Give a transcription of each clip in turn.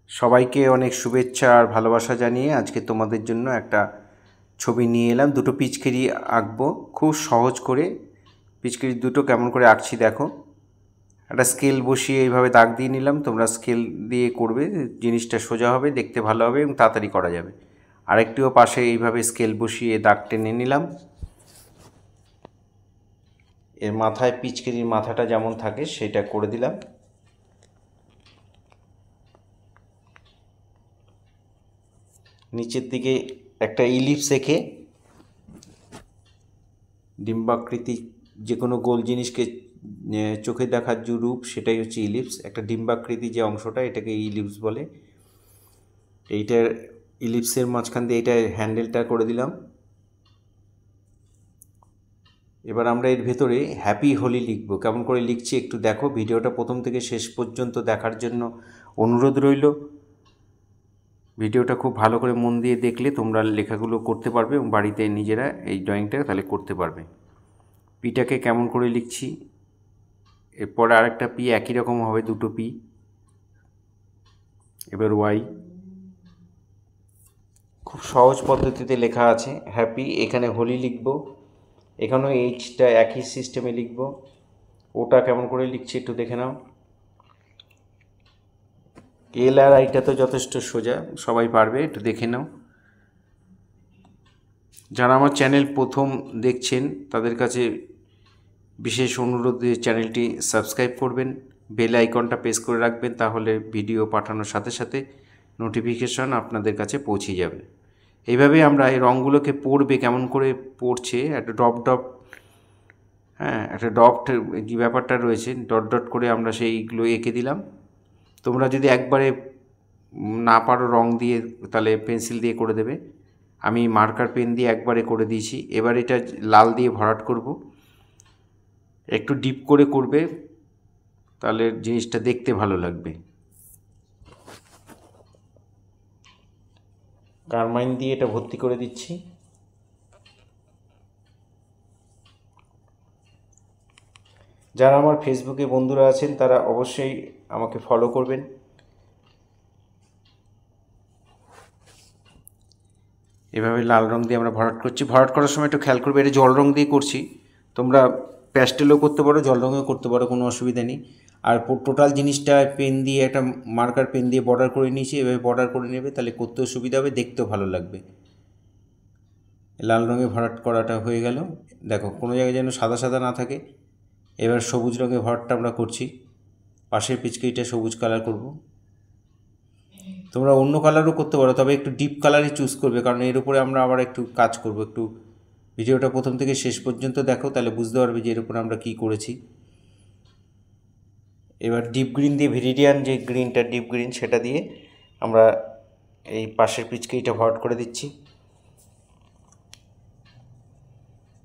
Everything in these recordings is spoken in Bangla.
সবাইকে অনেক শুভেচ্ছা আর ভালোবাসা জানিয়ে আজকে তোমাদের জন্য একটা ছবি নিয়ে এলাম। দুটো পিচকারি আঁকবো খুব সহজ করে। পিচকারি দুটো কেমন করে আঁকছি দেখো। একটা স্কেল বসিয়ে এইভাবে দাগ দিয়ে নিলাম। তোমরা স্কেল দিয়ে করবে, জিনিসটা সোজা হবে, দেখতে ভালো হবে এবং তাড়াতাড়ি করা যাবে। আরেকটিও পাশে এইভাবে স্কেল বসিয়ে দাগ টেনে নিলাম। এর মাথায় পিচকারির মাথাটা যেমন থাকে সেটা করে দিলাম। নিচের দিকে একটা ইলিপস এঁকে ডিম্বাকৃতি যে কোনো গোল জিনিসকে চোখে দেখার যে রূপ সেটাই হচ্ছে ইলিপস। একটা ডিম্বাকৃতি যে অংশটা এটাকে ইলিপস বলে। এইটার ইলিপসের মাঝখান দিয়ে এইটা হ্যান্ডেলটা করে দিলাম। এবার আমরা এর ভেতরে হ্যাপি হোলি লিখব। কেমন করে লিখছি একটু দেখো। ভিডিওটা প্রথম থেকে শেষ পর্যন্ত দেখার জন্য অনুরোধ রইল। ভিডিওটা খুব ভালো করে মন দিয়ে দেখলে তোমরা লেখাগুলো করতে পারবে এবং বাড়িতে নিজেরা এই ড্রয়িংটা তাহলে করতে পারবে। পিটাকে কেমন করে লিখছি, এরপর আরেকটা পি একই রকম হবে, দুটো পি। এবার ওয়াই খুব সহজ পদ্ধতিতে লেখা আছে হ্যাপি। এখানে হোলি লিখব, এখানেও এইচটা একই সিস্টেমে লিখব। ওটা কেমন করে লিখছি একটু দেখে নাও। এল আর আইটা তো যথেষ্ট সোজা, সবাই পারবে, একটু দেখে নাও। যারা আমার চ্যানেল প্রথম দেখছেন তাদের কাছে বিশেষ অনুরোধ, চ্যানেলটি সাবস্ক্রাইব করবেন, বেল আইকনটা প্রেস করে রাখবেন, তাহলে ভিডিও পাঠানোর সাথে সাথে নোটিফিকেশন আপনাদের কাছে পৌঁছে যাবে। এইভাবে আমরা এই রঙগুলোকে পড়বে, কেমন করে পড়ছে একটা ডট ডট, একটা ডট যে ব্যাপারটা রয়েছে ডট ডট করে আমরা সেইগুলো এঁকে দিলাম। তোমরা যদি একবারে না পারো রং দিয়ে তাহলে পেন্সিল দিয়ে করে দেবে। আমি মার্কার পেন দিয়ে একবারে করে দিয়েছি। এবার এটা লাল দিয়ে ভরাট করব। একটু ডিপ করে করবে, তাহলে জিনিসটা দেখতে ভালো লাগবে। কারমাইন দিয়ে এটা ভর্তি করে দিচ্ছি। যারা আমার ফেসবুকে বন্ধুরা আছেন তারা অবশ্যই আমাকে ফলো করবেন। এভাবে লাল রং দিয়ে আমরা ভরাট করছি। ভরাট করার সময় একটু খেয়াল করবে, এটা জল রং দিয়ে করছি। তোমরা প্যাস্টেলও করতে পারো, জল রঙেও করতে পারো, কোনো অসুবিধা নেই। আর টোটাল জিনিসটা পেন দিয়ে একটা মার্কার পেন দিয়ে বর্ডার করে নিয়েছি। এভাবে বর্ডার করে নেবে, তাহলে করতেও সুবিধা হবে, দেখতেও ভালো লাগবে। লাল রঙে ভরাট করাটা হয়ে গেল। দেখো কোনো জায়গায় যেন সাদা সাদা না থাকে। এবার সবুজ রঙে ভরাটটা আমরা করছি। পাশের পিচকারিটা সবুজ কালার করব। তোমরা অন্য কালারও করতে পারো, তবে একটু ডিপ কালারই চুজ করবে, কারণ এর উপরে আমরা আবার একটু কাজ করব। একটু ভিডিওটা প্রথম থেকে শেষ পর্যন্ত দেখো, তাহলে বুঝতে পারবে যে এর উপরে আমরা কী করেছি। এবার ডিপ গ্রিন দিয়ে, ভিরিডিয়ান যে গ্রিনটা ডিপ গ্রিন সেটা দিয়ে আমরা এই পাশের পিচকারিটা ভরাট করে দিচ্ছি।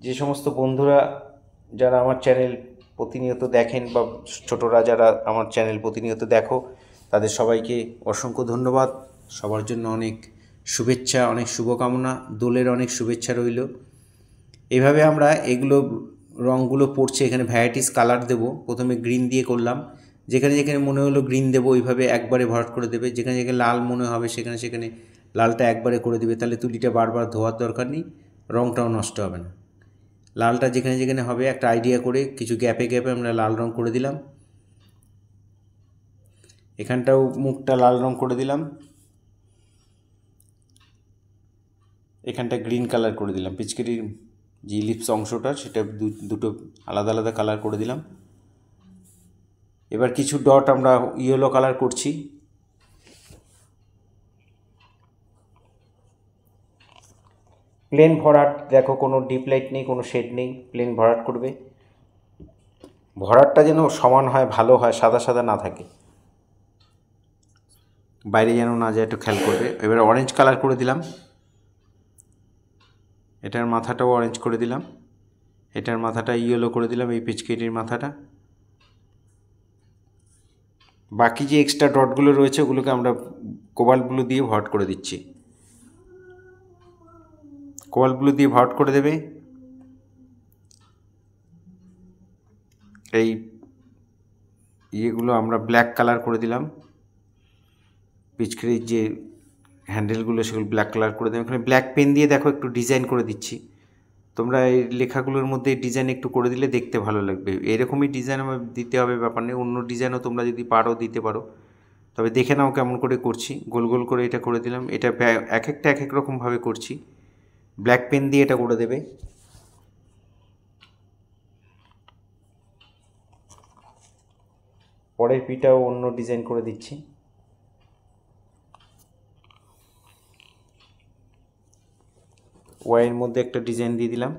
যে সমস্ত বন্ধুরা যারা আমার চ্যানেল প্রতিনিয়ত দেখেন বা ছোটরা যারা আমার চ্যানেল প্রতিনিয়ত দেখো, তাদের সবাইকে অসংখ্য ধন্যবাদ। সবার জন্য অনেক শুভেচ্ছা, অনেক শুভকামনা, দোলের অনেক শুভেচ্ছা রইল। এভাবে আমরা এগুলো রঙগুলো পড়ছে, এখানে ভ্যারাইটিস কালার দেব। প্রথমে গ্রিন দিয়ে করলাম, যেখানে যেখানে মনে হলো গ্রিন দেবো ওইভাবে একবারে ভরাট করে দেবে। যেখানে যেখানে লাল মনে হবে সেখানে সেখানে লালটা একবারে করে দেবে, তাহলে তুলিটা বারবার ধোয়ার দরকার নেই, রঙটাও নষ্ট হবে না। লালটা যেখানে যেখানে হবে একটা আইডিয়া করে কিছু গ্যাপে গ্যাপে আমরা লাল রং করে দিলাম। এখানটাও মুখটা লাল রং করে দিলাম। এখানটা গ্রিন কালার করে দিলাম। পিচকারির যে লিপস অংশটা সেটা দুটো আলাদা আলাদা কালার করে দিলাম। এবার কিছু ডট আমরা ইয়েলো কালার করছি। প্লেন ভরাট, দেখো কোনো ডিপ লাইট নেই, কোনো শেড নেই, প্লেন ভরাট করবে। ভরাটটা যেন সমান হয়, ভালো হয়, সাদা সাদা না থাকে, বাইরে যেন না যায়, একটু খেয়াল করবে। এবার অরেঞ্জ কালার করে দিলাম। এটার মাথাটাও অরেঞ্জ করে দিলাম। এটার মাথাটা ইয়েলো করে দিলাম, এই পিচকারির মাথাটা। বাকি যে এক্সট্রা ডটগুলো রয়েছে ওগুলোকে আমরা কোবাল্ট ব্লু দিয়ে ভরাট করে দিচ্ছি। কোবাল্ট ব্লু দিয়ে ভরাট করে দেবে। এই ইয়েগুলো আমরা ব্ল্যাক কালার করে দিলাম। পিচকারির যে হ্যান্ডেলগুলো সেগুলো ব্ল্যাক কালার করে দেবো। এখানে ব্ল্যাক পেন দিয়ে দেখো একটু ডিজাইন করে দিচ্ছি। তোমরা এই লেখাগুলোর মধ্যে ডিজাইন একটু করে দিলে দেখতে ভালো লাগবে। এরকমই ডিজাইন আমার দিতে হবে ব্যাপার নেই, অন্য ডিজাইনও তোমরা যদি পারো দিতে পারো। তবে দেখে নাও কেমন করে করছি। গোল গোল করে এটা করে দিলাম। এটা এক একটা এক এক রকমভাবে করছি। ব্ল্যাক পেন দিয়ে এটা করে দেবে। পরের পিটাও অন্য ডিজাইন করে দিচ্ছি। ওয়াইয়ের মধ্যে একটা ডিজাইন দিয়ে দিলাম।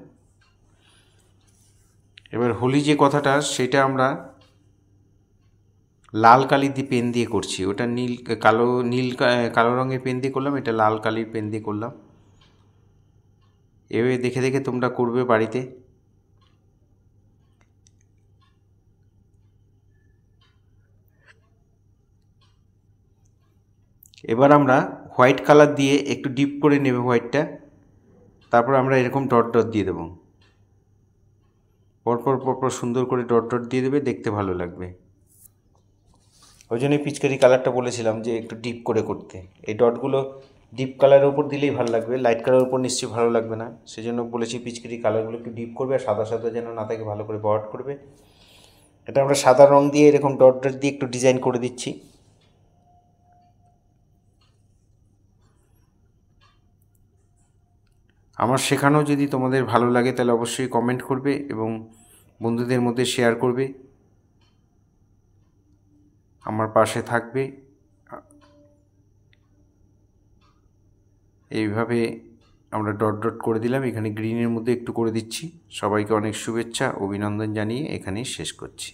এবার হোলি যে কথাটা সেটা আমরা লাল কালি দিয়ে পেন দিয়ে করছি। ওটা কালো রঙের পেন দিয়ে করলাম, এটা লাল কালির পেন দিয়ে করলাম। এভাবে দেখে দেখে তোমরা করবে বাড়িতে। এবার আমরা হোয়াইট কালার দিয়ে একটু ডিপ করে নেবে হোয়াইটটা, তারপর আমরা এরকম ডট ডট দিয়ে দেবো। পরপর পরপর সুন্দর করে ডট ডট দিয়ে দেবে, দেখতে ভালো লাগবে। ওই জন্যই পিচকারি কালারটা বলেছিলাম যে একটু ডিপ করে করতে। এই ডটগুলো ডিপ কালারের উপর দিলেই ভালো লাগবে, লাইট কালারের উপর নিশ্চয়ই ভালো লাগবে না। সেই জন্য বলেছি পিচকারি কালারগুলো একটু ডিপ করবে, আর সাদা সাদা যেন না থাকে, ভালো করে বর্ড করবে। এটা আমরা সাদা রং দিয়ে এরকম ডট ডট দিয়ে একটু ডিজাইন করে দিচ্ছি। আমার শেখানো যদি তোমাদের ভালো লাগে তাহলে অবশ্যই কমেন্ট করবে এবং বন্ধুদের মধ্যে শেয়ার করবে, আমার পাশে থাকবে। এইভাবে আমরা ডট ডট করে দিলাম। এখানে গ্রিনের মধ্যে একটু করে দিচ্ছি। সবাইকে অনেক শুভেচ্ছা অভিনন্দন জানিয়ে এখানেই শেষ করছি।